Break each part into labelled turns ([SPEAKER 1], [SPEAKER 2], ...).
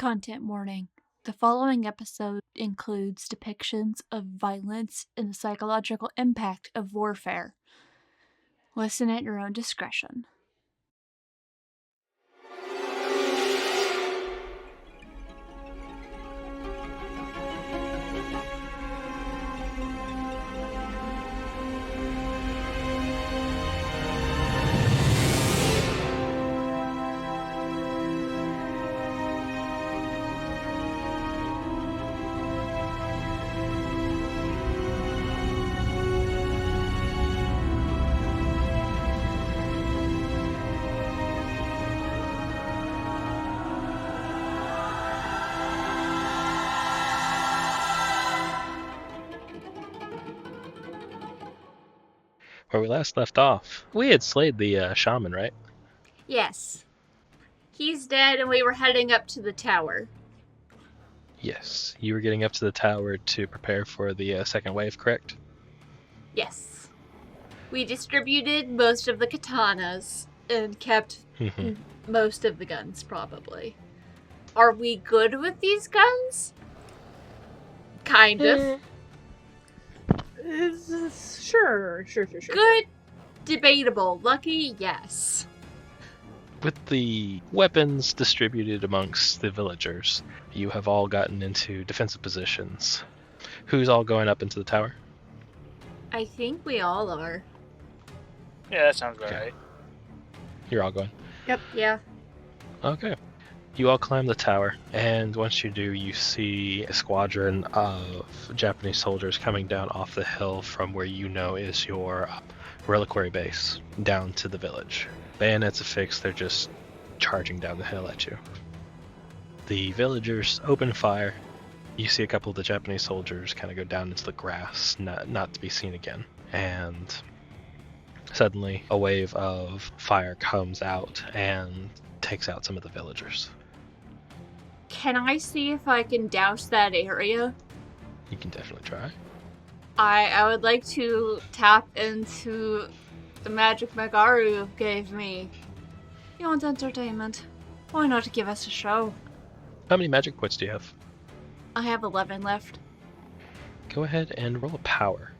[SPEAKER 1] Content warning. The following episode includes depictions of violence and the psychological impact of warfare. Listen at your own discretion.
[SPEAKER 2] Where we last left off, we had slayed the shaman, right?
[SPEAKER 1] Yes. He's dead and we were heading up to the tower.
[SPEAKER 2] Yes. You were getting up to the tower to prepare for the second wave, correct?
[SPEAKER 1] Yes. We distributed most of the katanas and kept most of the guns, probably. Are we good with these guns? Kind of.
[SPEAKER 3] Sure.
[SPEAKER 1] Good, debatable. Lucky, yes.
[SPEAKER 2] With the weapons distributed amongst the villagers, you have all gotten into defensive positions. Who's all going up into the tower?
[SPEAKER 1] I think we all are.
[SPEAKER 4] Yeah, that sounds about
[SPEAKER 2] Okay.
[SPEAKER 4] right.
[SPEAKER 2] You're all going.
[SPEAKER 1] Yeah.
[SPEAKER 2] Okay. You all climb the tower, and once you do, you see a squadron of Japanese soldiers coming down off the hill from where you know is your reliquary base, down to the village. Bayonets affixed, they're just charging down the hill at you. The villagers open fire. You see a couple of the Japanese soldiers kind of go down into the grass, not to be seen again. And suddenly, a wave of fire comes out and takes out some of the villagers.
[SPEAKER 1] Can I see if I can douse that area?
[SPEAKER 2] You can definitely try.
[SPEAKER 1] I would like to tap into the magic Magaru gave me. You want entertainment? Why not give us a show?
[SPEAKER 2] How many magic points do you have?
[SPEAKER 1] I have 11 left.
[SPEAKER 2] Go ahead and roll a power.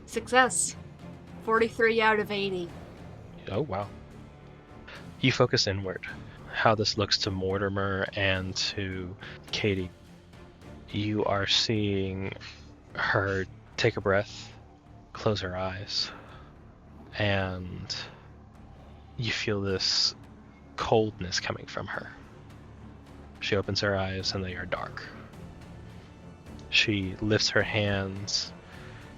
[SPEAKER 1] Success. 43 out of 80.
[SPEAKER 2] Oh, wow. You focus inward. How this looks to Mortimer and to Katie. You are seeing her take a breath, close her eyes, and you feel this coldness coming from her. She opens her eyes and they are dark. She lifts her hands.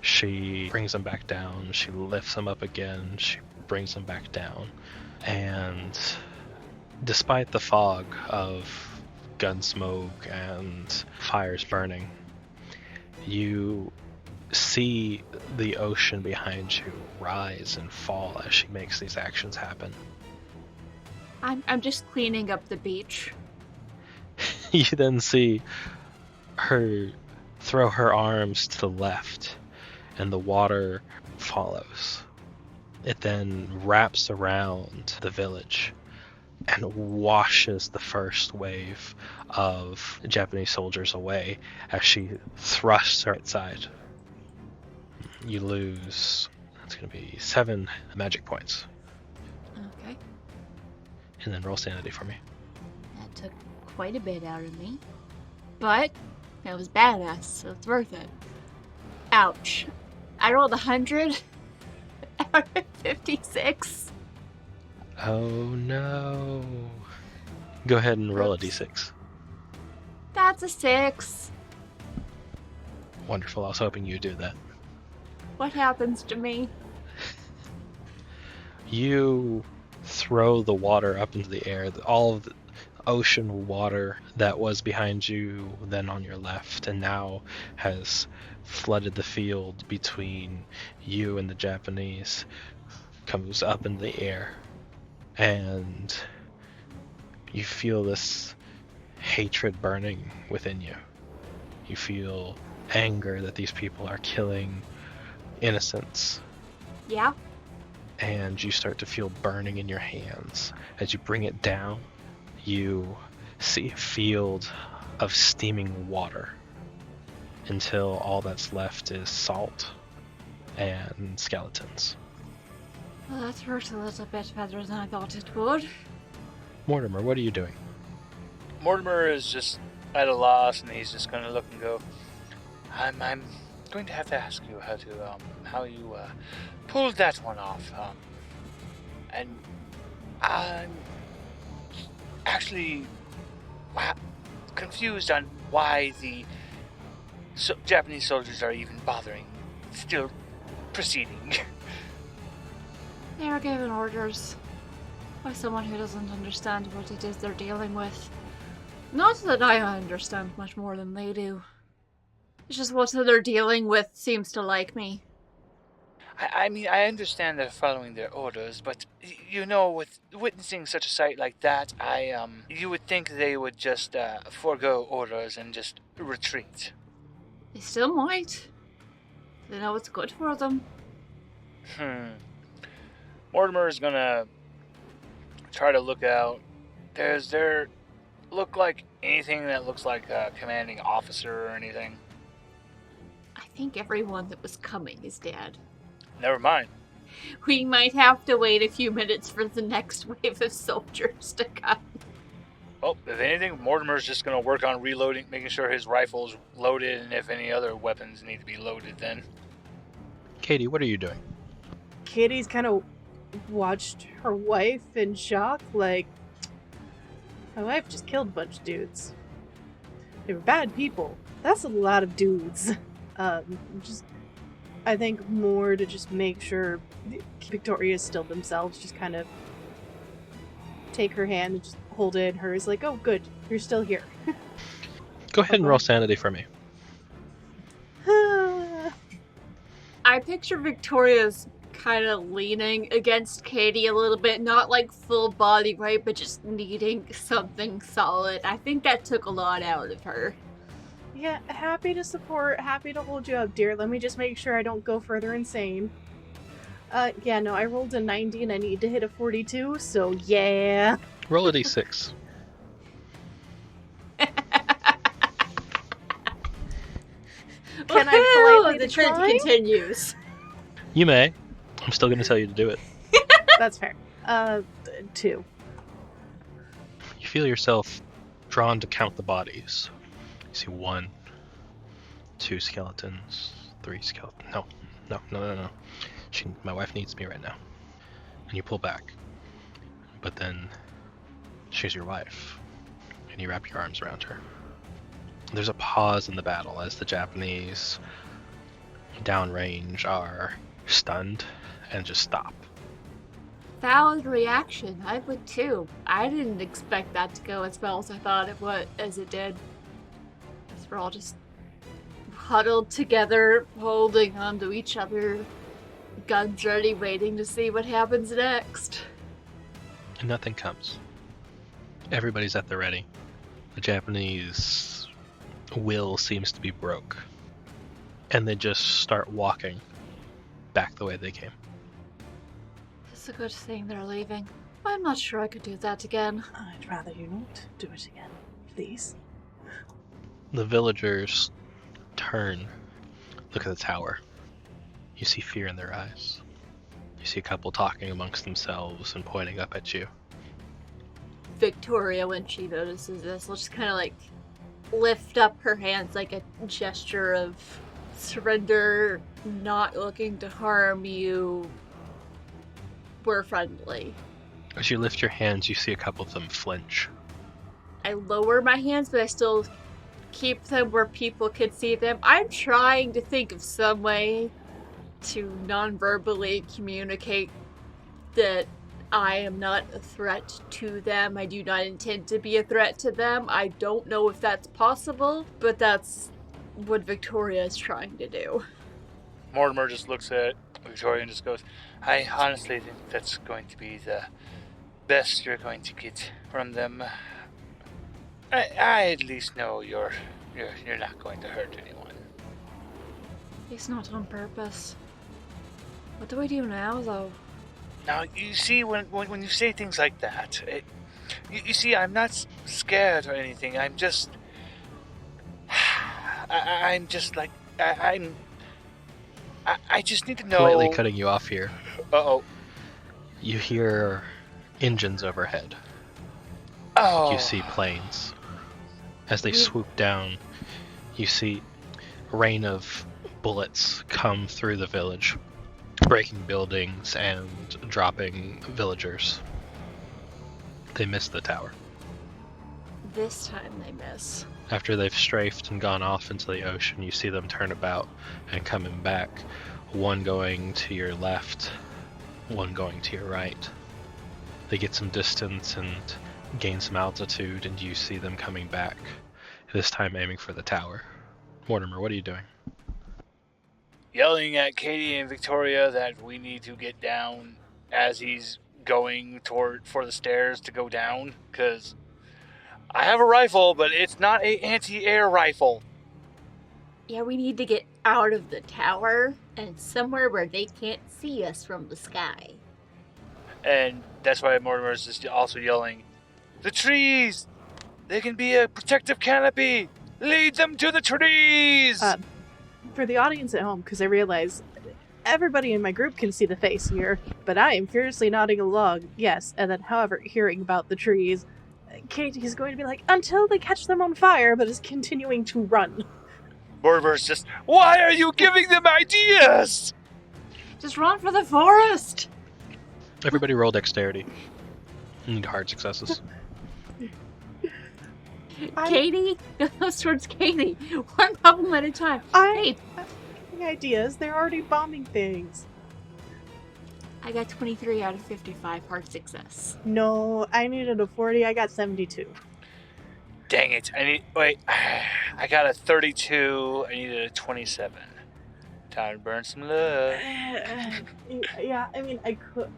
[SPEAKER 2] She brings them back down. She lifts them up again. She brings them back down. And despite the fog of gun smoke and fires burning, you see the ocean behind you rise and fall as she makes these actions happen.
[SPEAKER 1] I'm just cleaning up the beach.
[SPEAKER 2] You then see her throw her arms to the left, and the water follows. It then wraps around the village and washes the first wave of Japanese soldiers away as she thrusts her outside. You lose, that's going to be 7 magic points.
[SPEAKER 1] Okay.
[SPEAKER 2] And then roll sanity for me.
[SPEAKER 1] That took quite a bit out of me. But it was badass, so it's worth it. Ouch. I rolled 100 out of 56.
[SPEAKER 2] Oh no. Go ahead and roll a d6.
[SPEAKER 1] That's a 6.
[SPEAKER 2] Wonderful, I was hoping you'd do that.
[SPEAKER 1] What happens to me?
[SPEAKER 2] You throw the water up into the air, all of the ocean water that was behind you, then on your left, and now has flooded the field between you and the Japanese, comes up in the air, and you feel this hatred burning within you. You feel anger that these people are killing innocents.
[SPEAKER 1] Yeah?
[SPEAKER 2] And you start to feel burning in your hands. As you bring it down, you see a field of steaming water until all that's left is salt and skeletons.
[SPEAKER 1] Well, that hurt a little bit better than I thought it would.
[SPEAKER 2] Mortimer, what are you doing?
[SPEAKER 4] Mortimer is just at a loss, and he's just going to look and go, I'm going to have to ask you how you pulled that one off. And I'm actually confused on why the Japanese soldiers are even bothering, still proceeding.
[SPEAKER 1] They are given orders by someone who doesn't understand what it is they're dealing with. Not that I understand much more than they do. It's just what they're dealing with seems to like me.
[SPEAKER 4] I mean, I understand they're following their orders, but, you know, with witnessing such a sight like that, you would think they would just forego orders and just retreat.
[SPEAKER 1] They still might. They know it's good for them.
[SPEAKER 4] Mortimer is gonna try to look out. Does there look like anything that looks like a commanding officer or anything?
[SPEAKER 1] I think everyone that was coming is dead.
[SPEAKER 4] Never mind.
[SPEAKER 1] We might have to wait a few minutes for the next wave of soldiers to come.
[SPEAKER 4] Well, if anything, Mortimer's just gonna work on reloading, making sure his rifle's loaded, and if any other weapons need to be loaded, then.
[SPEAKER 2] Katie, what are you doing?
[SPEAKER 3] Katie's kind of watched her wife in shock, like, my wife just killed a bunch of dudes. They were bad people. That's a lot of dudes. I think more to just make sure Victoria's still themselves, just kind of take her hand and just hold it in hers, like, oh, good, you're still here.
[SPEAKER 2] Go ahead and roll sanity for me.
[SPEAKER 1] I picture Victoria's kind of leaning against Katie a little bit, not like full body weight, but just needing something solid. I think that took a lot out of her.
[SPEAKER 3] Yeah, happy to support, happy to hold you up, dear. Let me just make sure I don't go further insane. Yeah, no, I rolled a 90 and I need to hit a 42, so yeah.
[SPEAKER 2] Roll a d6.
[SPEAKER 3] Can I politely
[SPEAKER 1] The trend
[SPEAKER 3] decline?
[SPEAKER 1] continues.
[SPEAKER 2] You may. I'm still going to tell you to do it.
[SPEAKER 3] That's fair. 2.
[SPEAKER 2] You feel yourself drawn to count the bodies. You see 1, 2 skeletons, 3 skeletons. No. My wife needs me right now. And you pull back. But then she's your wife. And you wrap your arms around her. There's a pause in the battle as the Japanese downrange are stunned and just stop.
[SPEAKER 1] Valid reaction. I would too. I didn't expect that to go as well as I thought it would, as it did. As we're all just huddled together, holding onto each other, guns ready, waiting to see what happens next.
[SPEAKER 2] And nothing comes. Everybody's at the ready. The Japanese will seems to be broke. And they just start walking back the way they came.
[SPEAKER 1] It's a good thing they're leaving. I'm not sure I could do that again.
[SPEAKER 3] I'd rather you not do it again, please.
[SPEAKER 2] The villagers turn, look at the tower. You see fear in their eyes. You see a couple talking amongst themselves and pointing up at you.
[SPEAKER 1] Victoria, when she notices this, will just kind of like lift up her hands like a gesture of surrender, not looking to harm you. We're friendly.
[SPEAKER 2] As you lift your hands, you see a couple of them flinch.
[SPEAKER 1] I lower my hands, but I still keep them where people can see them. I'm trying to think of some way to non-verbally communicate that I am not a threat to them. I do not intend to be a threat to them. I don't know if that's possible, but that's what Victoria is trying to do.
[SPEAKER 4] Mortimer just looks at Victoria and just goes, I honestly think that's going to be the best you're going to get from them. I at least know you're not going to hurt anyone.
[SPEAKER 1] It's not on purpose. What do we do now, though?
[SPEAKER 4] Now, you see, when you say things like that, You see, I'm not scared or anything. I'm just... I'm just like... I just need to know...
[SPEAKER 2] Politely cutting you off here.
[SPEAKER 4] Uh-oh.
[SPEAKER 2] You hear engines overhead.
[SPEAKER 4] Oh.
[SPEAKER 2] You see planes. As they swoop down, you see a rain of bullets come through the village, breaking buildings and dropping villagers. They miss the tower.
[SPEAKER 1] This time they miss.
[SPEAKER 2] After they've strafed and gone off into the ocean, you see them turn about and coming back, one going to your left, one going to your right. They get some distance and gain some altitude, and you see them coming back, this time aiming for the tower. Mortimer, what are you doing?
[SPEAKER 4] Yelling at Katie and Victoria that we need to get down as he's going for the stairs to go down, because I have a rifle, but it's not a anti-air rifle.
[SPEAKER 1] Yeah, we need to get out of the tower and somewhere where they can't see us from the sky.
[SPEAKER 4] And that's why Mortimer's just also yelling, "The trees! They can be a protective canopy! Lead them to the trees!"
[SPEAKER 3] For the audience at home, because I realize everybody in my group can see the face here, but I am furiously nodding along, yes, and then however, hearing about the trees, Katie is going to be like, until they catch them on fire, but is continuing to run.
[SPEAKER 4] Mortimer's just, why are you giving them ideas?
[SPEAKER 1] Just run for the forest!
[SPEAKER 2] Everybody roll dexterity. You need hard successes.
[SPEAKER 1] Katie goes towards Katie. One problem at a time.
[SPEAKER 3] I'm having ideas. They're already bombing things.
[SPEAKER 1] I got 23 out of 55 hard success.
[SPEAKER 3] No, I needed a 40. I got 72.
[SPEAKER 4] Dang it. I got a 32. I needed a 27. Time to burn some love.
[SPEAKER 3] Yeah, I mean, I could.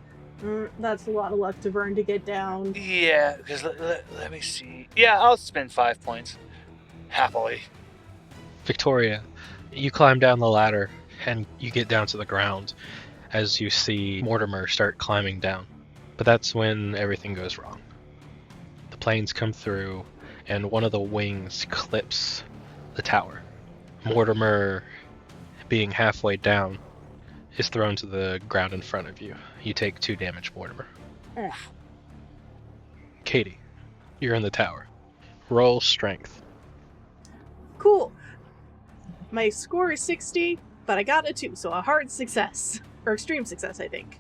[SPEAKER 3] That's a lot of luck to burn to get down.
[SPEAKER 4] Yeah, because let me see. Yeah, I'll spend 5 points. Happily.
[SPEAKER 2] Victoria, you climb down the ladder and you get down to the ground as you see Mortimer start climbing down. But that's when everything goes wrong. The planes come through and one of the wings clips the tower. Mortimer, being halfway down, is thrown to the ground in front of you. You take 2 damage, Mortimer. Katie, you're in the tower. Roll strength.
[SPEAKER 3] Cool. My score is 60, but I got a 2, so a hard success. Or extreme success, I think.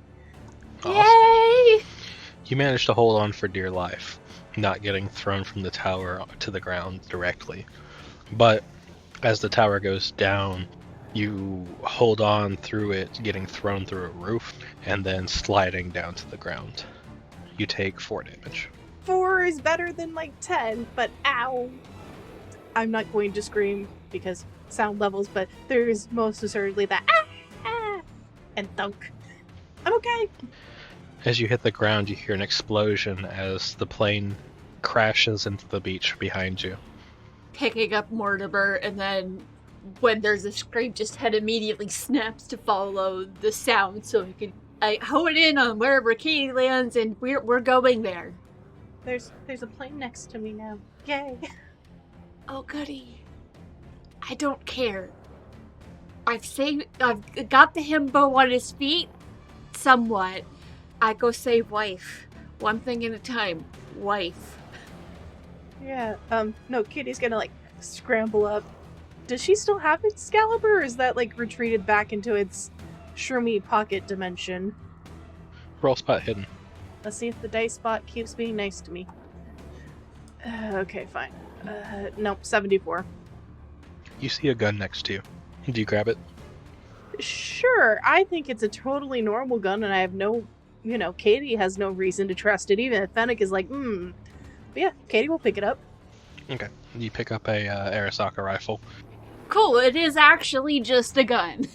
[SPEAKER 2] Awesome.
[SPEAKER 1] Yay!
[SPEAKER 2] You manage to hold on for dear life, not getting thrown from the tower to the ground directly. But as the tower goes down, you hold on through it, getting thrown through a roof, and then sliding down to the ground. You take 4 damage.
[SPEAKER 3] 4 is better than like 10, but ow. I'm not going to scream because sound levels, but there is most assuredly that and thunk. I'm okay.
[SPEAKER 2] As you hit the ground, you hear an explosion as the plane crashes into the beach behind you.
[SPEAKER 1] Picking up Mortimer, and then when there's a scream, just head immediately snaps to follow the sound so we can hone in on wherever Katie lands, and we're going there.
[SPEAKER 3] There's a plane next to me now. Yay.
[SPEAKER 1] Oh goody. I don't care. I've got the himbo on his feet, somewhat. I go save wife. One thing at a time. Wife.
[SPEAKER 3] Yeah, no, Kitty's gonna, like, scramble up. Does she still have Excalibur, or is that, like, retreated back into its shroomy pocket dimension?
[SPEAKER 2] Roll spot hidden.
[SPEAKER 3] Let's see if the dice spot keeps being nice to me. Okay, fine. Nope, 74.
[SPEAKER 2] You see a gun next to you. Do you grab it?
[SPEAKER 3] Sure, I think it's a totally normal gun, and I have no, Katie has no reason to trust it, even if Fennec is like, But yeah, Katie will pick it up.
[SPEAKER 2] Okay. You pick up a Arasaka rifle.
[SPEAKER 1] Cool, it is actually just a gun.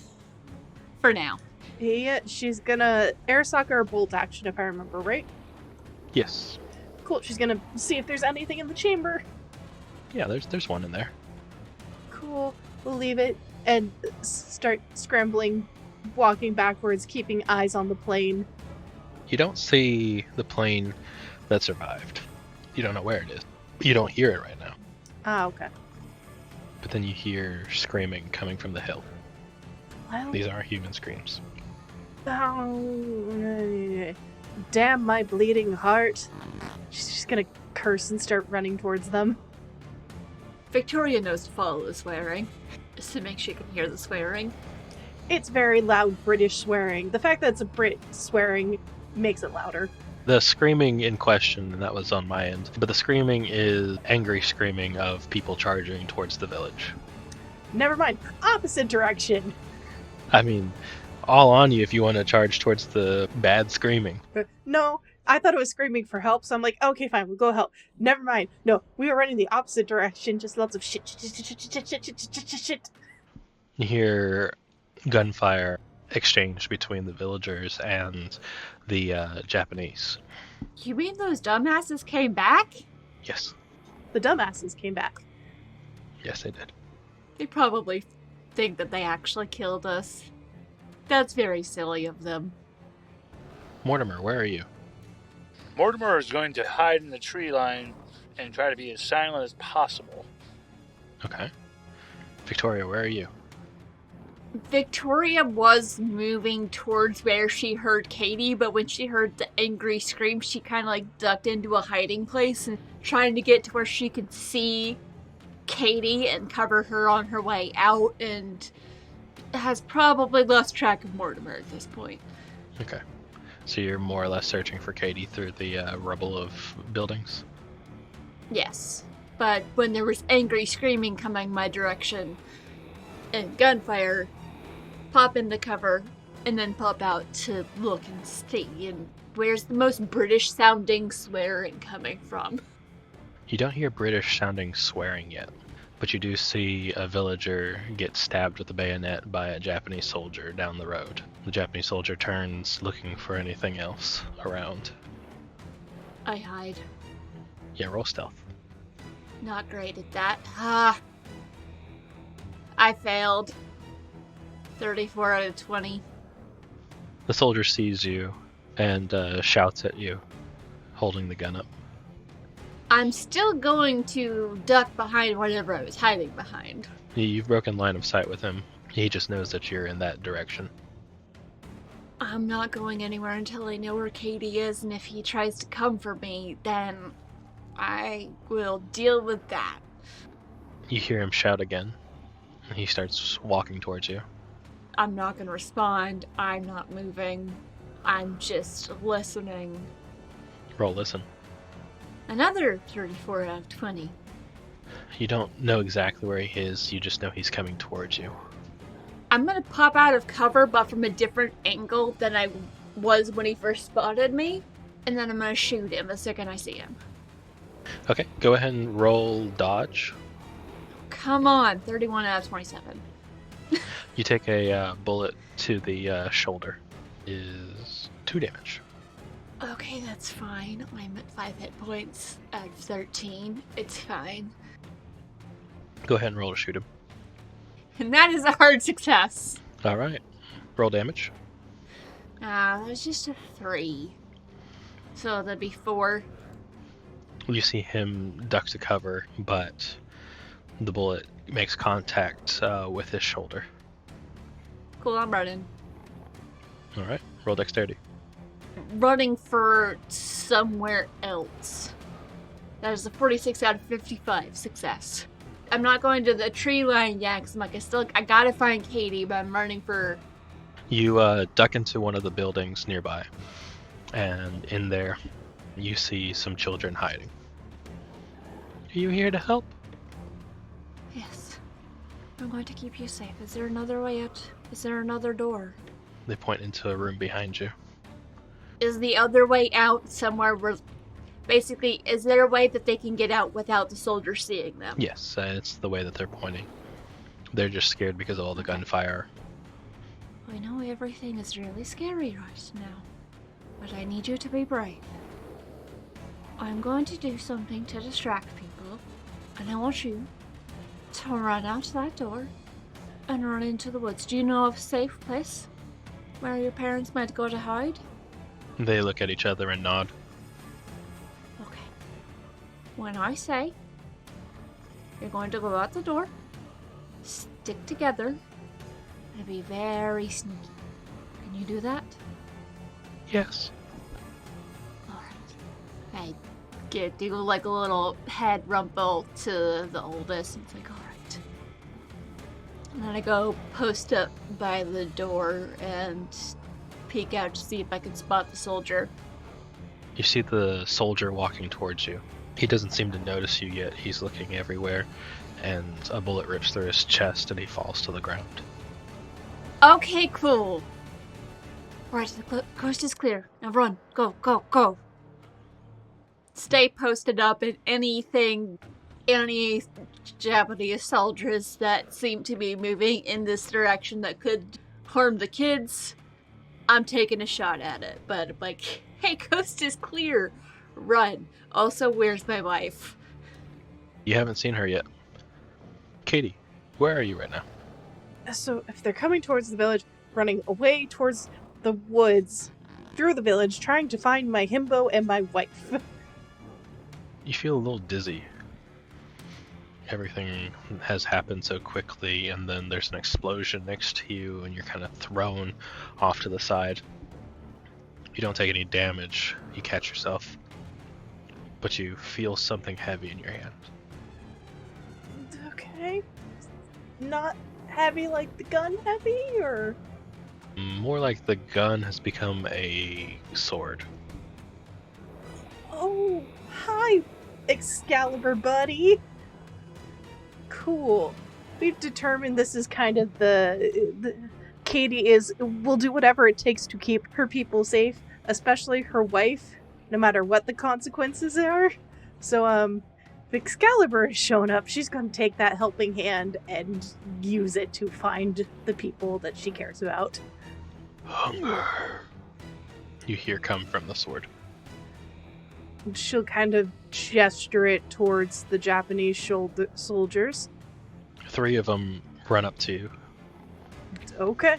[SPEAKER 1] For now.
[SPEAKER 3] Yeah, she's gonna Arasaka or bolt action, if I remember right.
[SPEAKER 2] Yes.
[SPEAKER 3] Cool, she's gonna see if there's anything in the chamber.
[SPEAKER 2] Yeah, there's one in there.
[SPEAKER 3] Cool, we'll leave it and start scrambling, walking backwards, keeping eyes on the plane.
[SPEAKER 2] You don't see the plane that survived. You don't know where it is. You don't hear it right now.
[SPEAKER 3] Ah, okay.
[SPEAKER 2] But then you hear screaming coming from the hill.
[SPEAKER 3] Well,
[SPEAKER 2] These aren't human screams.
[SPEAKER 3] oh, damn my bleeding heart. She's just gonna curse and start running towards them.
[SPEAKER 1] Victoria knows to follow the swearing, assuming she can hear the swearing.
[SPEAKER 3] It's very loud British swearing. The fact that it's a Brit swearing makes it louder.
[SPEAKER 2] The screaming in question, and that was on my end, but the screaming is angry screaming of people charging towards the village.
[SPEAKER 3] Never mind. Opposite direction.
[SPEAKER 2] I mean, all on you if you want to charge towards the bad screaming.
[SPEAKER 3] No, I thought it was screaming for help, so I'm like, okay, fine, we'll go help. Never mind. No, we were running the opposite direction, just lots of shit.
[SPEAKER 2] You hear gunfire exchange between the villagers and the Japanese.
[SPEAKER 1] You mean those dumbasses came back?
[SPEAKER 2] Yes.
[SPEAKER 3] The dumbasses came back.
[SPEAKER 2] Yes, they did.
[SPEAKER 1] They probably think that they actually killed us. That's very silly of them.
[SPEAKER 2] Mortimer, where are you?
[SPEAKER 4] Mortimer is going to hide in the tree line and try to be as silent as possible.
[SPEAKER 2] Okay. Victoria, where are you?
[SPEAKER 1] Victoria was moving towards where she heard Katie, but when she heard the angry scream, she kind of like ducked into a hiding place and trying to get to where she could see Katie and cover her on her way out, and has probably lost track of Mortimer at this point.
[SPEAKER 2] Okay. So you're more or less searching for Katie through the rubble of buildings?
[SPEAKER 1] Yes, but when there was angry screaming coming my direction and gunfire, pop into cover and then pop out to look and see. And where's the most British sounding swearing coming from?
[SPEAKER 2] You don't hear British sounding swearing yet, but you do see a villager get stabbed with a bayonet by a Japanese soldier down the road. The Japanese soldier turns looking for anything else around.
[SPEAKER 1] I hide.
[SPEAKER 2] Yeah, roll stealth.
[SPEAKER 1] Not great at that. I failed. 34 out of 20.
[SPEAKER 2] The soldier sees you and shouts at you, holding the gun up.
[SPEAKER 1] I'm still going to duck behind whatever I was hiding behind.
[SPEAKER 2] You've broken line of sight with him. He just knows that you're in that direction.
[SPEAKER 1] I'm not going anywhere until I know where Katie is, and if he tries to come for me, then I will deal with that.
[SPEAKER 2] You hear him shout again. He starts walking towards you.
[SPEAKER 1] I'm not going to respond. I'm not moving. I'm just listening.
[SPEAKER 2] Roll listen.
[SPEAKER 1] Another 34 out of 20.
[SPEAKER 2] You don't know exactly where he is, you just know he's coming towards you.
[SPEAKER 1] I'm going to pop out of cover, but from a different angle than I was when he first spotted me. And then I'm going to shoot him the second I see him.
[SPEAKER 2] Okay, go ahead and roll dodge.
[SPEAKER 1] Come on, 31 out of 27.
[SPEAKER 2] You take a bullet to the shoulder. Is 2 damage.
[SPEAKER 1] Okay, that's fine. I'm at 5 hit points out of 13. It's fine.
[SPEAKER 2] Go ahead and roll to shoot him.
[SPEAKER 1] And that is a hard success.
[SPEAKER 2] Alright. Roll damage.
[SPEAKER 1] That was just a 3. So that'd be 4.
[SPEAKER 2] You see him duck to cover, but the bullet makes contact with his shoulder.
[SPEAKER 1] Cool, I'm running.
[SPEAKER 2] Alright. Roll dexterity.
[SPEAKER 1] Running for somewhere else. That is a 46 out of 55 success. I'm not going to the tree line yet, because I'm like, I gotta find Katie, but I'm running for...
[SPEAKER 2] You duck into one of the buildings nearby, and in there, you see some children hiding. Are you here to help?
[SPEAKER 1] Yes. I'm going to keep you safe. Is there another way out? Is there another door?
[SPEAKER 2] They point into a room behind you.
[SPEAKER 1] Is the other way out somewhere where... Basically, is there a way that they can get out without the soldiers seeing them?
[SPEAKER 2] Yes, it's the way that they're pointing. They're just scared because of all the gunfire.
[SPEAKER 1] I know everything is really scary right now, but I need you to be brave. I'm going to do something to distract people, and I want you to run out that door and run into the woods. Do you know of a safe place where your parents might go to hide?
[SPEAKER 2] They look at each other and nod.
[SPEAKER 1] Okay. when I say you're going to go out the door, stick together, and be very sneaky. Can you do that?
[SPEAKER 2] Yes.
[SPEAKER 1] Alright. I do like a little head rumble to the oldest. And it's like, alright. And then I go post up by the door and peek out to see if I can spot the soldier.
[SPEAKER 2] You see the soldier walking towards you. He doesn't seem to notice you yet. He's looking everywhere, and a bullet rips through his chest and he falls to the ground.
[SPEAKER 1] Okay, cool. Right, the coast is clear. Now run. Go, go, go. Stay posted up in any Japanese soldiers that seem to be moving in this direction that could harm the kids. I'm taking a shot at it, but like, hey, coast is clear. Run. Also, where's my wife?
[SPEAKER 2] You haven't seen her yet. Katie, where are you right now?
[SPEAKER 3] So if they're coming towards the village, running away towards the woods, through the village, trying to find my himbo and my wife.
[SPEAKER 2] You feel a little dizzy. Everything has happened so quickly, and then there's an explosion next to you, and you're kind of thrown off to the side. You don't take any damage. You catch yourself. But you feel something heavy in your hand.
[SPEAKER 3] Okay. Not heavy like the gun heavy, or?
[SPEAKER 2] More like the gun has become a sword.
[SPEAKER 3] Oh, hi, Excalibur buddy. Cool. We've determined this is kind of the Katie will do whatever it takes to keep her people safe, especially her wife, no matter what the consequences are. So, if Excalibur has shown up, she's going to take that helping hand and use it to find the people that she cares about.
[SPEAKER 2] Hunger. You hear come from the sword.
[SPEAKER 3] She'll kind of gesture it towards the Japanese soldiers.
[SPEAKER 2] 3 of them run up to you.
[SPEAKER 3] Okay.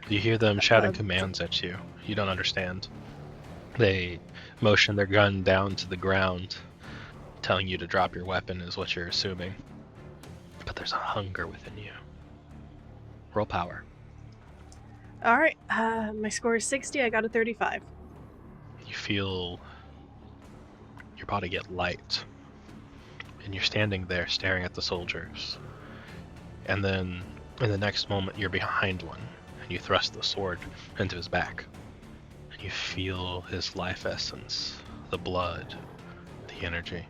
[SPEAKER 2] You hear them shouting commands at you. You don't understand. They motion their gun down to the ground, telling you to drop your weapon is what you're assuming. But there's a hunger within you. Roll power.
[SPEAKER 3] Alright, my score is 60, I got a 35.
[SPEAKER 2] You feel your body get light, and you're standing there staring at the soldiers. And then, in the next moment, you're behind one, and you thrust the sword into his back. And you feel his life essence, the blood, the energy,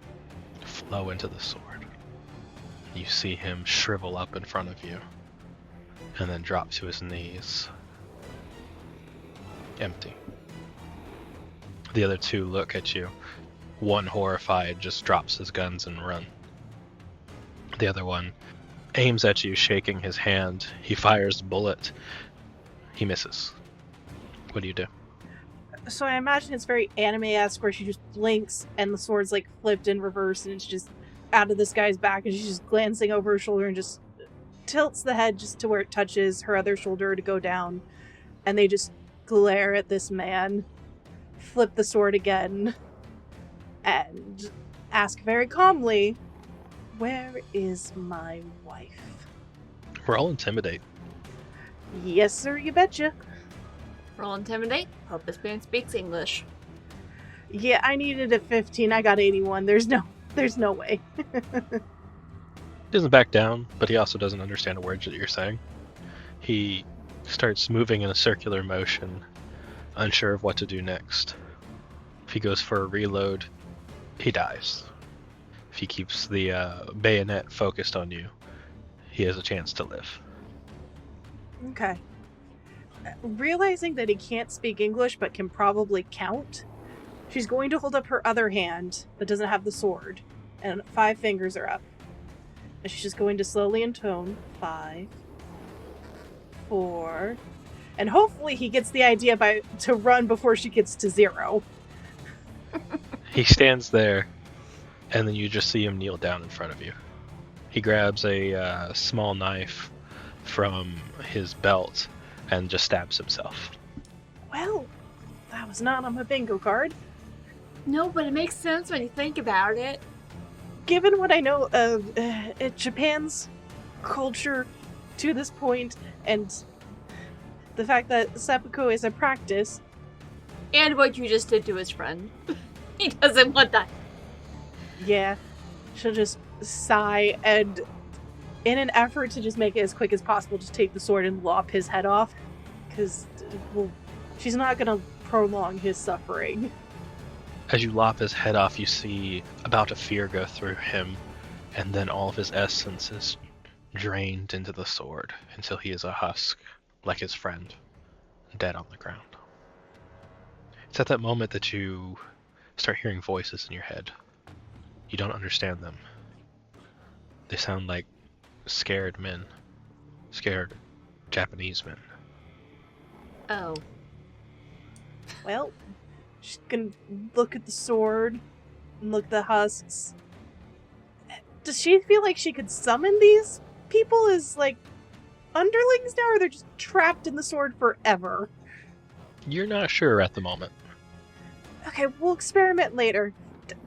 [SPEAKER 2] flow into the sword. You see him shrivel up in front of you, and then drop to his knees. Empty. The other 2 look at you. One, horrified, just drops his guns and run. The other one aims at you, shaking his hand. He fires a bullet. He misses. What do you do?
[SPEAKER 3] So I imagine it's very anime-esque where she just blinks and the sword's like flipped in reverse and it's just out of this guy's back and she's just glancing over her shoulder and just tilts the head just to where it touches her other shoulder to go down. And they just glare at this man, flip the sword again, and ask very calmly, "Where is my wife?"
[SPEAKER 2] Roll intimidate.
[SPEAKER 3] Yes, sir, you betcha.
[SPEAKER 1] Roll intimidate. Hope this man speaks English.
[SPEAKER 3] Yeah, I needed a 15. I got 81. There's no way.
[SPEAKER 2] He doesn't back down, but he also doesn't understand a word that you're saying. He starts moving in a circular motion, unsure of what to do next. If he goes for a reload, he dies. If he keeps the bayonet focused on you, he has a chance to live.
[SPEAKER 3] Okay. Realizing that he can't speak English but can probably count, she's going to hold up her other hand that doesn't have the sword, and 5 fingers are up. And she's just going to slowly intone 5, 4, and hopefully he gets the idea to run before she gets to 0.
[SPEAKER 2] He stands there, and then you just see him kneel down in front of you. He grabs a small knife from his belt and just stabs himself.
[SPEAKER 3] Well, that was not on my bingo card.
[SPEAKER 1] No, but it makes sense when you think about it.
[SPEAKER 3] Given what I know of Japan's culture to this point, and the fact that seppuku is a practice,
[SPEAKER 1] And what you just did to his friend. He doesn't want that.
[SPEAKER 3] yeah, she'll just sigh and, in an effort to just make it as quick as possible, just take the sword and lop his head off. Because, well, she's not gonna prolong his suffering.
[SPEAKER 2] As you lop his head off, you see about a fear go through him, and then all of his essence is drained into the sword until he is a husk, like his friend, dead on the ground. It's at that moment that you start hearing voices in your head. You don't understand them. They sound like scared men. Scared Japanese men.
[SPEAKER 1] Oh.
[SPEAKER 3] Well, she's gonna look at the sword and look at the husks. Does she feel like she could summon these people as, like, underlings now, or they're just trapped in the sword forever?
[SPEAKER 2] You're not sure at the moment.
[SPEAKER 3] Okay, we'll experiment later.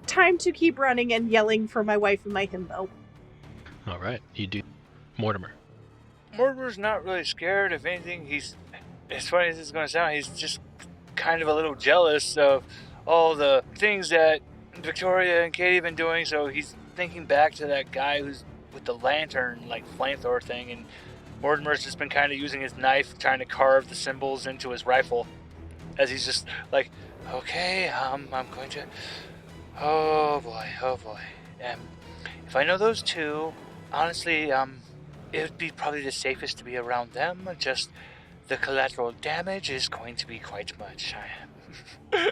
[SPEAKER 3] Time to keep running and yelling for my wife and my himbo.
[SPEAKER 2] Alright, you do. Mortimer.
[SPEAKER 4] Mortimer's not really scared. If anything, he's, as funny as it's going to sound, he's just kind of a little jealous of all the things that Victoria and Katie have been doing. So he's thinking back to that guy who's with the lantern, like flamethrower thing, and Mortimer's just been kind of using his knife, trying to carve the symbols into his rifle, as he's just like, okay, I'm going to, oh boy, if I know those two, honestly, it would be probably the safest to be around them. Just the collateral damage is going to be quite much.
[SPEAKER 1] I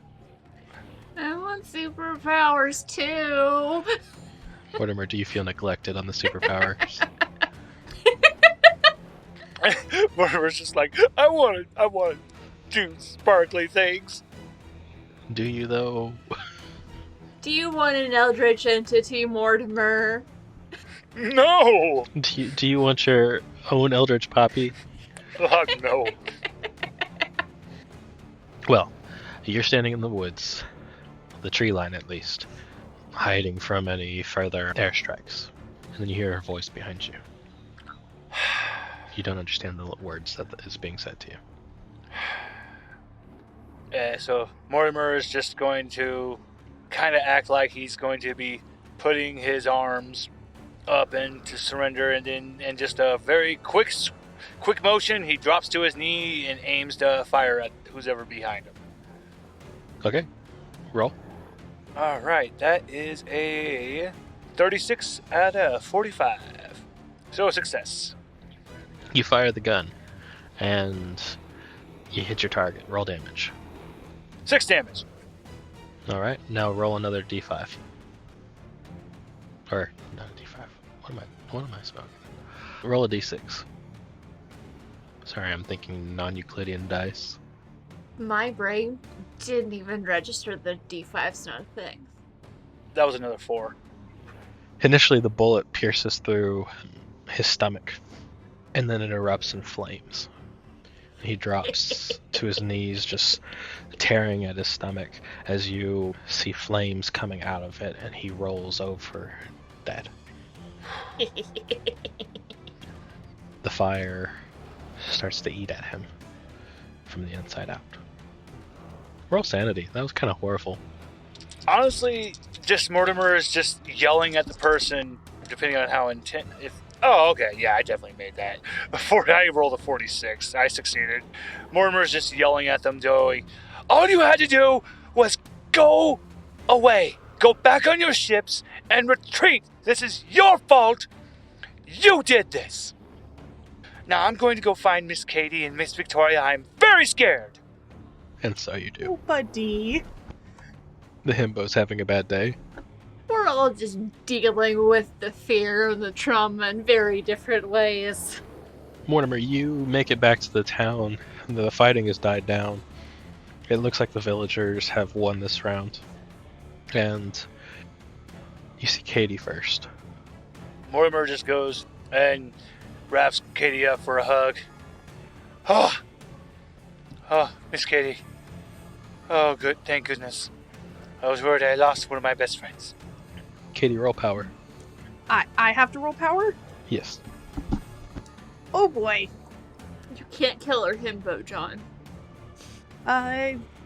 [SPEAKER 1] want superpowers too.
[SPEAKER 2] Mortimer, do you feel neglected on the superpowers?
[SPEAKER 4] Mortimer's just like, I want to do sparkly things.
[SPEAKER 2] Do you, though?
[SPEAKER 1] Do you want an eldritch entity, Mortimer?
[SPEAKER 4] No!
[SPEAKER 2] Do you want your own Eldritch Poppy?
[SPEAKER 4] No.
[SPEAKER 2] Well, you're standing in the woods, the tree line at least, hiding from any further airstrikes. And then you hear her voice behind you. You don't understand the words that is being said to you.
[SPEAKER 4] So Mortimer is just going to kind of act like he's going to be putting his arms up and to surrender, and then in just a very quick motion, he drops to his knee and aims to fire at who's ever behind him.
[SPEAKER 2] Okay, roll.
[SPEAKER 4] All right, that is a 36 out of 45. So a success.
[SPEAKER 2] You fire the gun, and you hit your target. Roll damage.
[SPEAKER 4] 6 damage.
[SPEAKER 2] Alright, now roll another d5. Or, not a d5. What am I smoking? Roll a d6. Sorry, I'm thinking non-Euclidean dice.
[SPEAKER 1] My brain didn't even register the D5's not a thing.
[SPEAKER 4] That was another 4.
[SPEAKER 2] Initially, the bullet pierces through his stomach, and then it erupts in flames. He drops to his knees, just tearing at his stomach as you see flames coming out of it, and he rolls over dead. The fire starts to eat at him from the inside out. Roll sanity. That was kind of horrible.
[SPEAKER 4] Honestly, just Mortimer is just yelling at the person, depending on how intent. Oh, okay, yeah, I definitely made that. I rolled a 46. I succeeded. Mortimer's just yelling at them, going, all you had to do was go away. Go back on your ships and retreat. This is your fault. You did this. Now I'm going to go find Miss Katie and Miss Victoria. I'm very scared.
[SPEAKER 2] And so you do.
[SPEAKER 3] Oh, buddy.
[SPEAKER 2] The himbo's having a bad day.
[SPEAKER 1] We're all just dealing with the fear and the trauma in very different ways.
[SPEAKER 2] Mortimer, you make it back to the town. The fighting has died down. It looks like the villagers have won this round. And you see Katie first.
[SPEAKER 4] Mortimer just goes and wraps Katie up for a hug. Oh, Miss Katie. Oh, good. Thank goodness. I was worried I lost one of my best friends.
[SPEAKER 2] Katie, roll power.
[SPEAKER 3] I have to roll power?
[SPEAKER 2] Yes.
[SPEAKER 3] Oh boy.
[SPEAKER 1] You can't kill her himbo, John.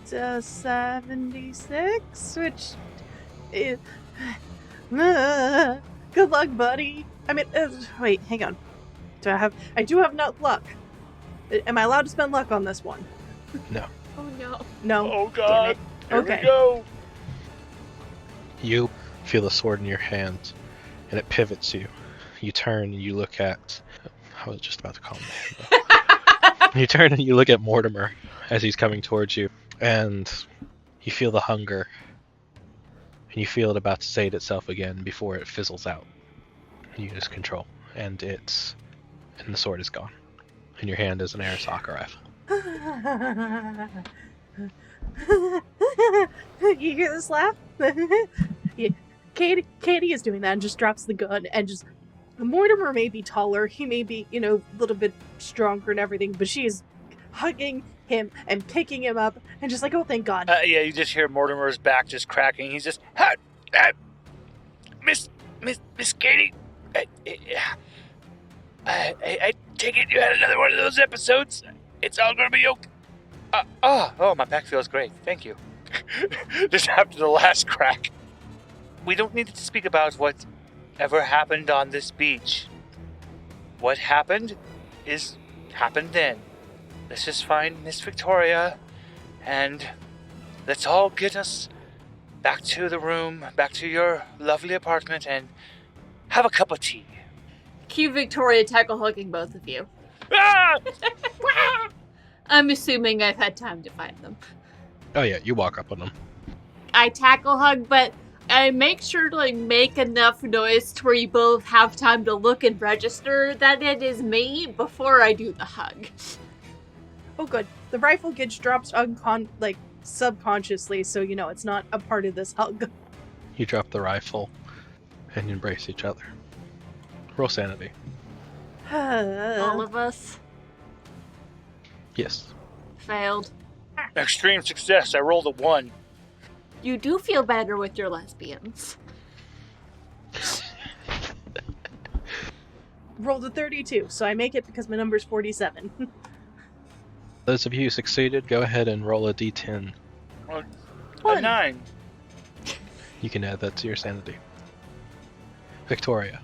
[SPEAKER 3] 76, which is... good luck, buddy. I mean, wait, hang on. I do have enough luck. Am I allowed to spend luck on this one?
[SPEAKER 2] No.
[SPEAKER 1] Oh no.
[SPEAKER 3] No.
[SPEAKER 4] Oh God! Here
[SPEAKER 3] Okay.
[SPEAKER 4] we go.
[SPEAKER 2] You feel the sword in your hand, and it pivots you. You turn and you look at... I was just about to call him Himbo. You turn and you look at Mortimer as he's coming towards you, and you feel the hunger, and you feel it about to sate itself again before it fizzles out. You lose control, and the sword is gone. In your hand is an Arasaka rifle.
[SPEAKER 3] You hear this laugh? Yeah. Katie is doing that and just drops the gun and just... Mortimer may be taller, he may be, a little bit stronger and everything, but she is hugging him and picking him up and just like, oh, thank God.
[SPEAKER 4] Yeah, you just hear Mortimer's back just cracking. He's just, Miss Katie, I take it you had another one of those episodes. It's all gonna be okay. Oh, my back feels great. Thank you. Just after the last crack. We don't need to speak about what ever happened on this beach. What happened is happened then. Let's just find Miss Victoria and let's all get us back to the room, back to your lovely apartment, and have a cup of tea.
[SPEAKER 1] Cue Victoria tackle hugging both of you.
[SPEAKER 4] Ah!
[SPEAKER 1] I'm assuming I've had time to find them.
[SPEAKER 2] Oh yeah, you walk up on them.
[SPEAKER 1] I tackle hug, but I make sure to make enough noise to where you both have time to look and register that it is me before I do the hug.
[SPEAKER 3] Oh, good. The rifle gets dropped subconsciously, so it's not a part of this hug.
[SPEAKER 2] You drop the rifle and you embrace each other. Roll sanity.
[SPEAKER 1] All of us
[SPEAKER 2] Yes.
[SPEAKER 1] failed.
[SPEAKER 4] Extreme success. I rolled a 1.
[SPEAKER 1] You do feel better with your lesbians.
[SPEAKER 3] Rolled a 32, so I make it because my number's 47.
[SPEAKER 2] Those of you who succeeded, go ahead and roll a d10.
[SPEAKER 4] A
[SPEAKER 3] One.
[SPEAKER 4] 9.
[SPEAKER 2] You can add that to your sanity. Victoria,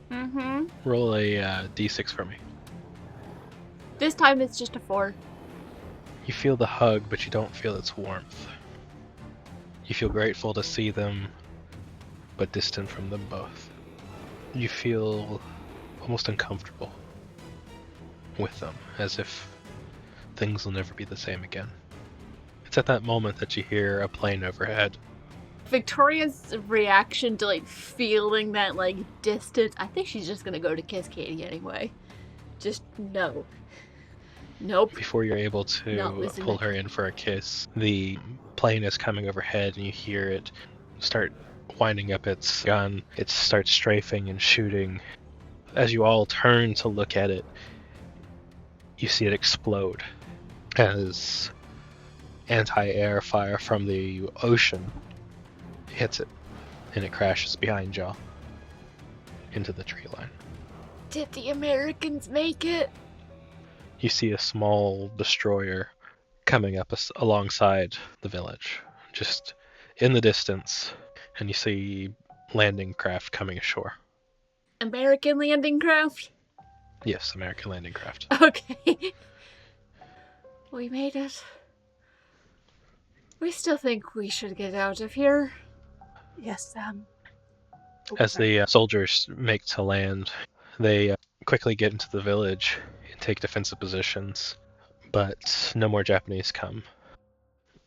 [SPEAKER 1] Mm-hmm.
[SPEAKER 2] roll a d6 for me.
[SPEAKER 1] This time it's just a 4.
[SPEAKER 2] You feel the hug, but you don't feel its warmth. You feel grateful to see them, but distant from them both. You feel almost uncomfortable with them, as if things will never be the same again. It's at that moment that you hear a plane overhead.
[SPEAKER 1] Victoria's reaction to feeling that distant, I think she's just gonna go to kiss Katie anyway. Just no. Nope.
[SPEAKER 2] Before you're able to
[SPEAKER 1] No, isn't
[SPEAKER 2] pull
[SPEAKER 1] it?
[SPEAKER 2] her in for a kiss, the plane is coming overhead and you hear it start winding up its gun. It starts strafing and shooting. As you all turn to look at it, you see it explode as anti-air fire from the ocean hits it, and it crashes behind y'all into the tree line.
[SPEAKER 1] Did the Americans make it?
[SPEAKER 2] You see a small destroyer coming up alongside the village, just in the distance, and you see landing craft coming ashore.
[SPEAKER 1] American landing craft?
[SPEAKER 2] Yes, American landing craft.
[SPEAKER 1] Okay. We made it. We still think we should get out of here.
[SPEAKER 3] Yes,
[SPEAKER 2] As the soldiers make to land, they quickly get into the village and take defensive positions, but no more Japanese come.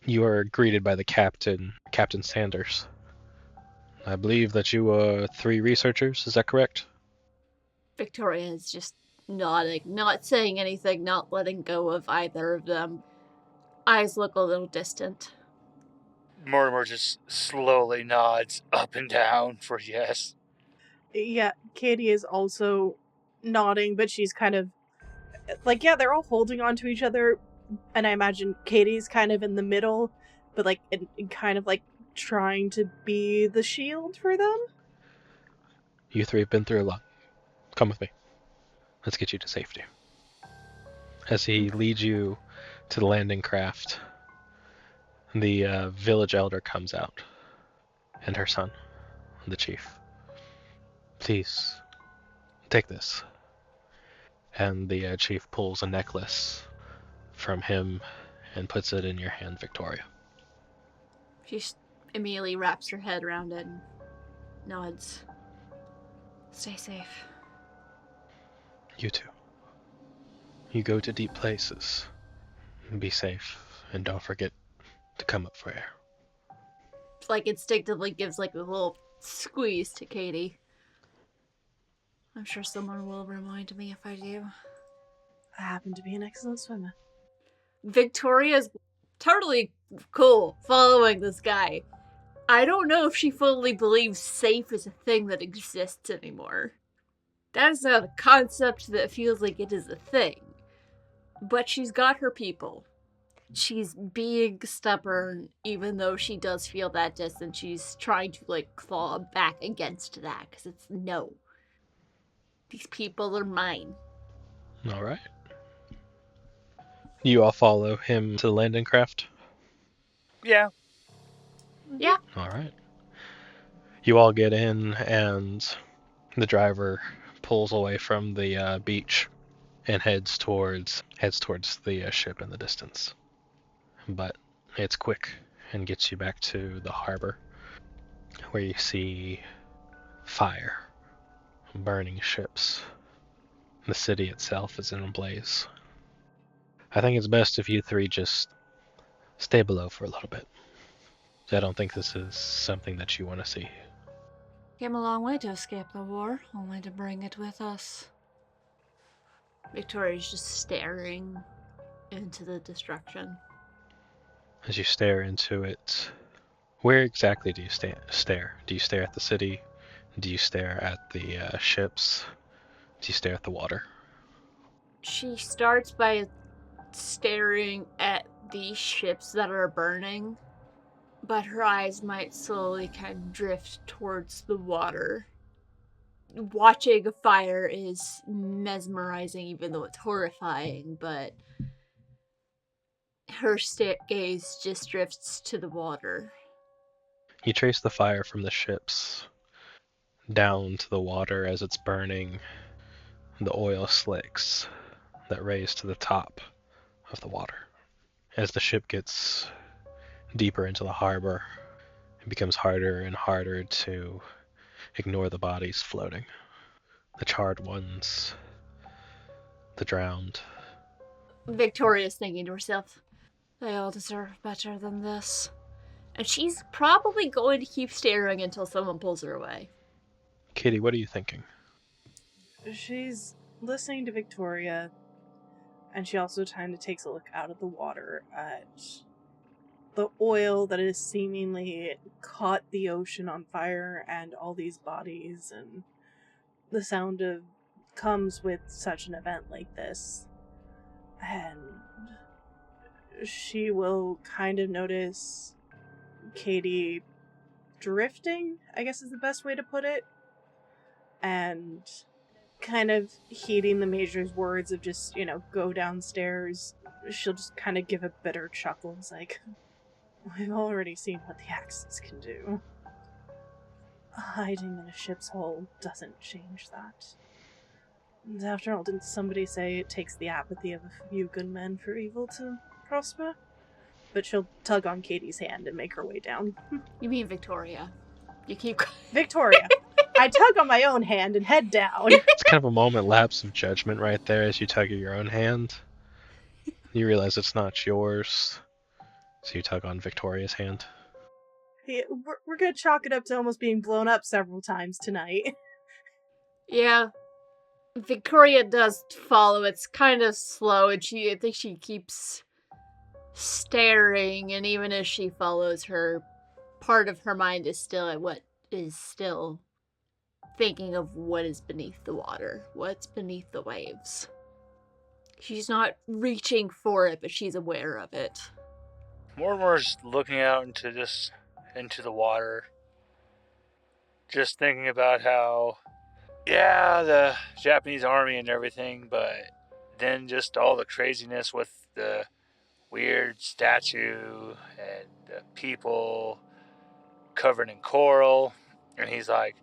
[SPEAKER 2] You are greeted by the captain, Captain Sanders. I believe that you are 3 researchers, is that correct?
[SPEAKER 1] Victoria is just nodding, not saying anything, not letting go of either of them. Eyes look a little distant.
[SPEAKER 4] Mortimer just slowly nods up and down for yes.
[SPEAKER 3] Yeah, Katie is also nodding, but she's kind of they're all holding on to each other, and I imagine Katie's kind of in the middle, but like in kind of like trying to be the shield for them.
[SPEAKER 2] You three have been through a lot. Come with me. Let's get you to safety. As he leads you to the landing craft, the village elder comes out, and her son, the chief. Please, take this. And the chief pulls a necklace from him and puts it in your hand, Victoria.
[SPEAKER 1] She immediately wraps her head around it and nods. Stay safe.
[SPEAKER 2] You too. You go to deep places. Be safe, and don't forget to come up for air.
[SPEAKER 1] Like instinctively gives like a little squeeze to Katie. I'm sure someone will remind me if I do.
[SPEAKER 3] I happen to be an excellent swimmer.
[SPEAKER 1] Victoria's totally cool following this guy. I don't know if she fully believes safe is a thing that exists anymore. That is not a concept that feels like it is a thing. But she's got her people. She's being stubborn, even though she does feel that distance. She's trying to, like, claw back against that, because it's no. These people are mine.
[SPEAKER 2] Alright. You all follow him to the landing craft?
[SPEAKER 4] Yeah.
[SPEAKER 1] Yeah.
[SPEAKER 2] Alright. You all get in, and the driver pulls away from the beach and heads towards the ship in the distance. But it's quick and gets you back to the harbor, where you see fire, burning ships. The city itself is in a blaze. I think it's best if you three just stay below for a little bit. I don't think this is something that you want to see.
[SPEAKER 1] Came a long way to escape the war, only to bring it with us. Victoria's just staring into the destruction.
[SPEAKER 2] As you stare into it, where exactly do you stare? Do you stare at the city? Do you stare at the ships? Do you stare at the water?
[SPEAKER 1] She starts by staring at the ships that are burning, but her eyes might slowly kind of drift towards the water. Watching a fire is mesmerizing, even though it's horrifying, but her gaze just drifts to the water.
[SPEAKER 2] You trace the fire from the ships down to the water as it's burning, the oil slicks that raise to the top of the water. As the ship gets deeper into the harbor, it becomes harder and harder to ignore the bodies floating. The charred ones, the drowned.
[SPEAKER 1] Victoria's thinking to herself, they all deserve better than this. And she's probably going to keep staring until someone pulls her away.
[SPEAKER 2] Kitty, what are you thinking?
[SPEAKER 3] She's listening to Victoria, and she also kind of takes a look out of the water at the oil that has seemingly caught the ocean on fire and all these bodies, and the sound of comes with such an event like this. And she will kind of notice Katie drifting, I guess is the best way to put it, and kind of heeding the Major's words of just, go downstairs. She'll just kind of give a bitter chuckle. It's like, we've already seen what the Axis can do. Hiding in a ship's hull doesn't change that. And after all, didn't somebody say it takes the apathy of a few good men for evil to prosper? But she'll tug on Katie's hand and make her way down.
[SPEAKER 1] You mean Victoria. You keep...
[SPEAKER 3] Victoria. I tug on my own hand and head down.
[SPEAKER 2] It's kind of a moment lapse of judgment right there as you tug at your own hand. You realize it's not yours, so you tug on Victoria's hand.
[SPEAKER 3] Yeah, we're gonna chalk it up to almost being blown up several times tonight.
[SPEAKER 1] Yeah. Victoria does follow. It's kind of slow, and I think she keeps staring, and even as she follows her, part of her mind is still thinking of what is beneath the water, what's beneath the waves. She's not reaching for it, but she's aware of it.
[SPEAKER 4] Mortimer's looking out into the water, just thinking about how, yeah, the Japanese army and everything, but then just all the craziness with the weird statue and the people covered in coral. And he's like,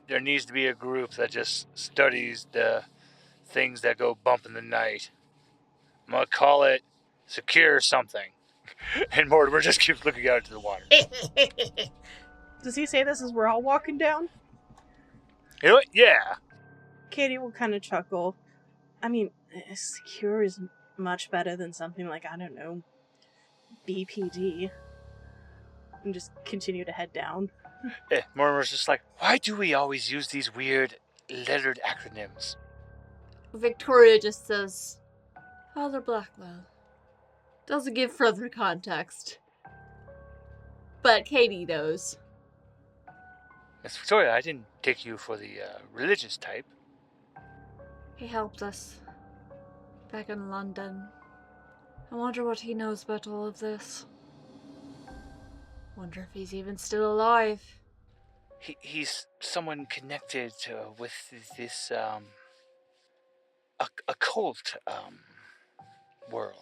[SPEAKER 4] there needs to be a group that just studies the things that go bump in the night. I'm going to call it Secure Something. And Mortimer just keeps looking out into the water.
[SPEAKER 3] Does he say this as we're all walking down?
[SPEAKER 4] You know what? Yeah.
[SPEAKER 3] Katie will kind of chuckle. I mean, secure is much better than something like, I don't know, BPD. And just continue to head down.
[SPEAKER 4] Mortimer's just like, why do we always use these weird lettered acronyms?
[SPEAKER 1] Victoria just says, Father Blackwell. Doesn't give further context. But Katie knows.
[SPEAKER 4] Miss Victoria, I didn't take you for the religious type.
[SPEAKER 1] He helped us. Back in London. I wonder what he knows about all of this. Wonder if he's even still alive.
[SPEAKER 4] He's someone connected with this occult world.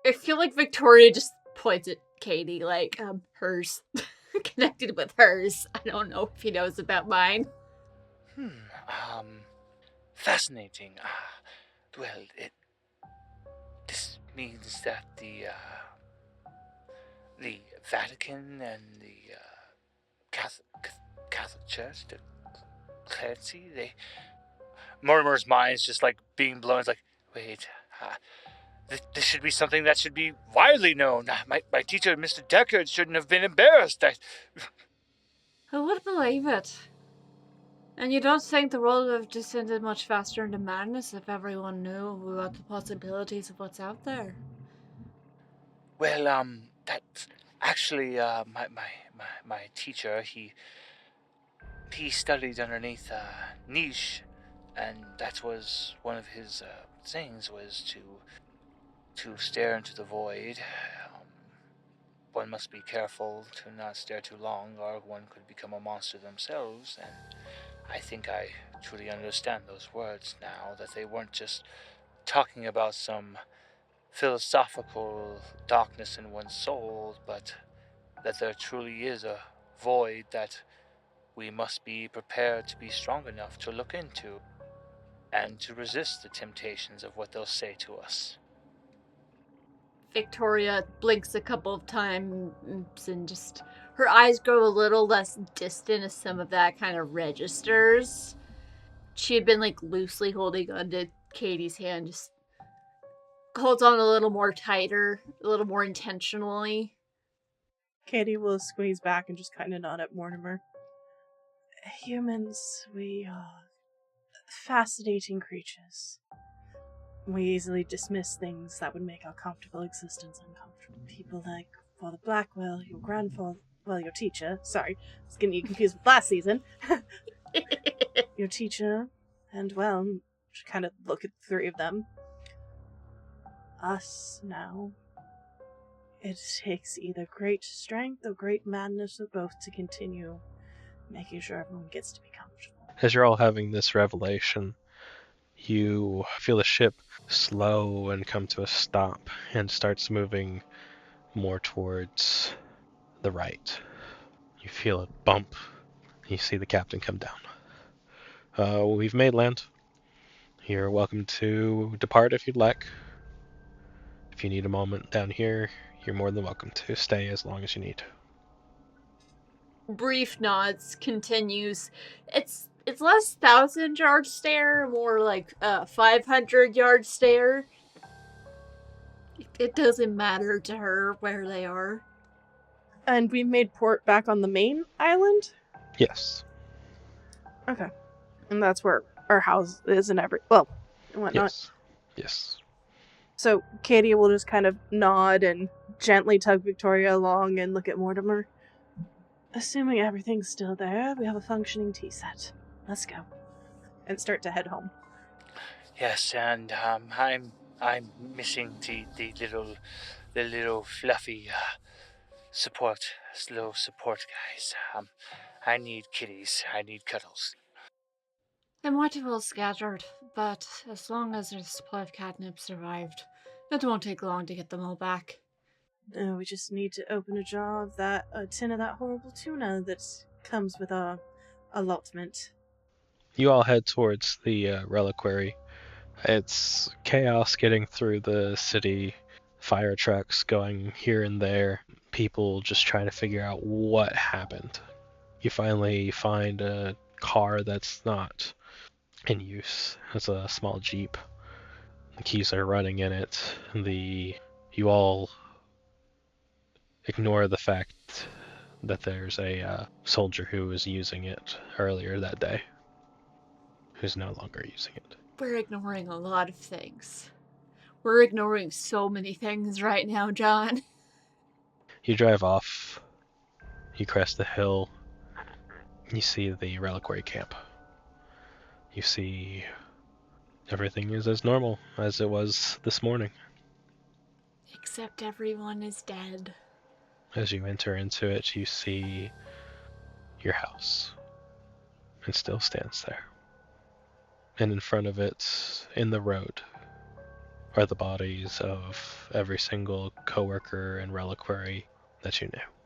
[SPEAKER 1] I feel like Victoria just points at Katie, like, hers. Connected with hers. I don't know if he knows about mine.
[SPEAKER 4] Fascinating. Well, this means that the Vatican and the Catholic Church, the clergy, Mortimer's mind's just like being blown. It's like, wait, this should be something that should be widely known. My teacher, Mr. Deckard, shouldn't have been embarrassed.
[SPEAKER 1] I would believe it. And you don't think the world would have descended much faster into madness if everyone knew about the possibilities of what's out there?
[SPEAKER 4] Well, that's actually my teacher. He studied underneath Niche, and that was one of his things, was to stare into the void. One must be careful to not stare too long, or one could become a monster themselves. And I think I truly understand those words now, that they weren't just talking about some philosophical darkness in one's soul, but that there truly is a void that we must be prepared to be strong enough to look into and to resist the temptations of what they'll say to us.
[SPEAKER 1] Victoria blinks a couple of times and just her eyes grow a little less distant as some of that kind of registers. She had been like loosely holding onto Katie's hand, just holds on a little more tighter, a little more intentionally.
[SPEAKER 3] Katie will squeeze back and just kind of nod at Mortimer. Humans, we are fascinating creatures. We easily dismiss things that would make our comfortable existence uncomfortable. People like Father Blackwell, your grandfather, well, your teacher, sorry, I was getting you confused with last season. Your teacher, and well, kind of look at the three of them. Us now. It takes either great strength or great madness or both to continue making sure everyone gets to be comfortable.
[SPEAKER 2] As you're all having this revelation, you feel the ship slow and come to a stop and starts moving more towards the right. You feel a bump. You see the captain come down. We've made land. You're welcome to depart if you'd like. If you need a moment down here, you're more than welcome to stay as long as you need.
[SPEAKER 1] Brief nods, continues. It's less 1,000-yard stare, more like 500-yard stare. It doesn't matter to her where they are.
[SPEAKER 3] And we made port back on the main island?
[SPEAKER 2] Yes.
[SPEAKER 3] Okay. And that's where our house is and whatnot.
[SPEAKER 2] Yes.
[SPEAKER 3] So Katie will just kind of nod and gently tug Victoria along and look at Mortimer. Assuming everything's still there, we have a functioning tea set. Let's go. And start to head home.
[SPEAKER 4] Yes, and I'm missing the little the little fluffy little support guys. I need kitties. I need cuddles.
[SPEAKER 1] They might have all scattered, but as long as their supply of catnip survived, it won't take long to get them all back.
[SPEAKER 3] We just need to open a jar of a tin of that horrible tuna that comes with our allotment.
[SPEAKER 2] You all head towards the reliquary. It's chaos getting through the city, fire trucks going here and there, people just trying to figure out what happened. You finally find a car that's not in use. It's a small Jeep. The keys are running in it. You all ignore the fact that there's a soldier who was using it earlier that day, who's no longer using it.
[SPEAKER 1] We're ignoring a lot of things. We're ignoring so many things right now, John.
[SPEAKER 2] You drive off. You crest the hill. You see the reliquary camp. You see everything is as normal as it was this morning.
[SPEAKER 1] Except everyone is dead.
[SPEAKER 2] As you enter into it, you see your house. It still stands there. And in front of it, in the road, are the bodies of every single coworker and reliquary that you knew.